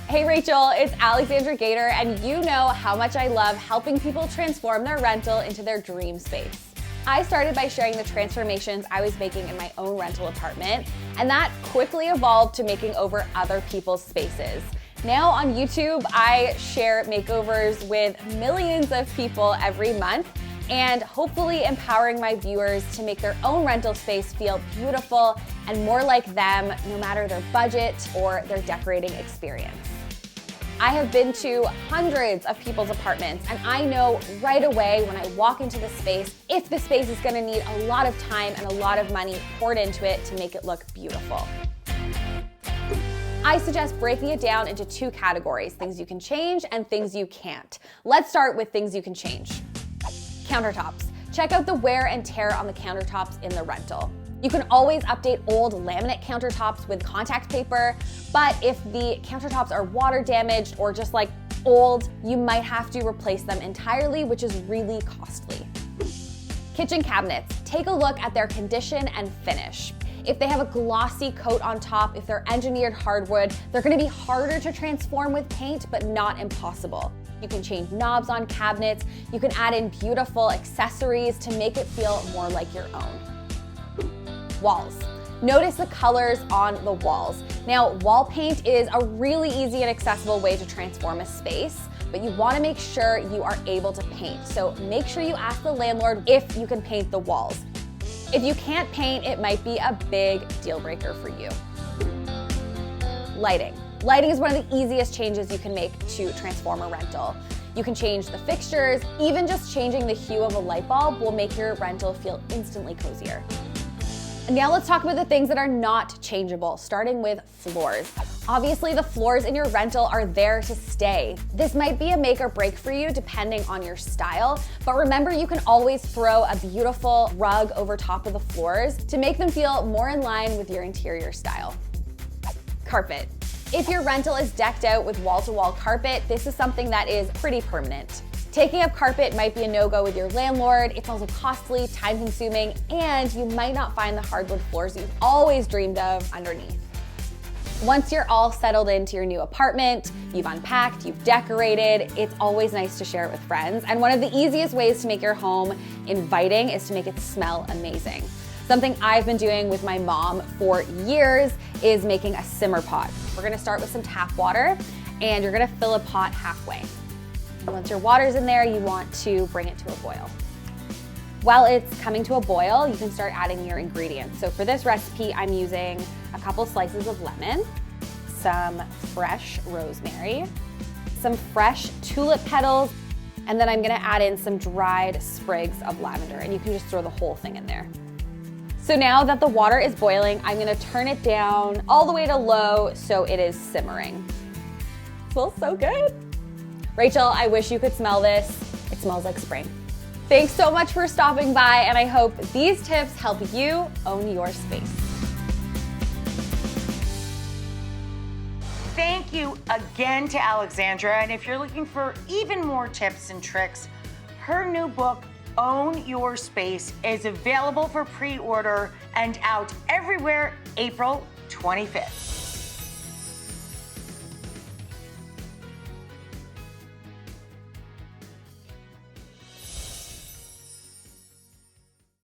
Hey Rachel, it's Alexandra Gater, and you know how much I love helping people transform their rental into their dream space. I started by sharing the transformations I was making in my own rental apartment, and that quickly evolved to making over other people's spaces. Now on YouTube, I share makeovers with millions of people every month, and hopefully empowering my viewers to make their own rental space feel beautiful and more like them, no matter their budget or their decorating experience. I have been to hundreds of people's apartments, and I know right away when I walk into the space if the space is gonna need a lot of time and a lot of money poured into it to make it look beautiful. I suggest breaking it down into two categories, things you can change and things you can't. Let's start with things you can change. Countertops. Check out the wear and tear on the countertops in the rental. You can always update old laminate countertops with contact paper, but if the countertops are water damaged or just like old, you might have to replace them entirely, which is really costly. Kitchen cabinets. Take a look at their condition and finish. If they have a glossy coat on top, if they're engineered hardwood, they're gonna be harder to transform with paint, but not impossible. You can change knobs on cabinets. You can add in beautiful accessories to make it feel more like your own. Walls. Notice the colors on the walls. Now, wall paint is a really easy and accessible way to transform a space, but you wanna make sure you are able to paint. So make sure you ask the landlord if you can paint the walls. If you can't paint, it might be a big deal breaker for you. Lighting. Lighting is one of the easiest changes you can make to transform a rental. You can change the fixtures, even just changing the hue of a light bulb will make your rental feel instantly cozier. And now let's talk about the things that are not changeable, starting with floors. Obviously, the floors in your rental are there to stay. This might be a make or break for you depending on your style, but remember you can always throw a beautiful rug over top of the floors to make them feel more in line with your interior style. Carpet. If your rental is decked out with wall-to-wall carpet, this is something that is pretty permanent. Taking up carpet might be a no-go with your landlord. It's also costly, time-consuming, and you might not find the hardwood floors you've always dreamed of underneath. Once you're all settled into your new apartment, you've unpacked, you've decorated, it's always nice to share it with friends. And one of the easiest ways to make your home inviting is to make it smell amazing. Something I've been doing with my mom for years is making a simmer pot. We're gonna start with some tap water, and you're gonna fill a pot halfway. And once your water's in there, you want to bring it to a boil. While it's coming to a boil, you can start adding your ingredients. So for this recipe, I'm using a couple slices of lemon, some fresh rosemary, some fresh tulip petals, and then I'm gonna add in some dried sprigs of lavender, and you can just throw the whole thing in there. So now that the water is boiling, I'm gonna turn it down all the way to low so it is simmering. It smells so good. Rachel, I wish you could smell this. It smells like spring. Thanks so much for stopping by, and I hope these tips help you own your space. Thank you again to Alexandra, and if you're looking for even more tips and tricks, her new book, Own Your Space, is available for pre-order and out everywhere April 25th.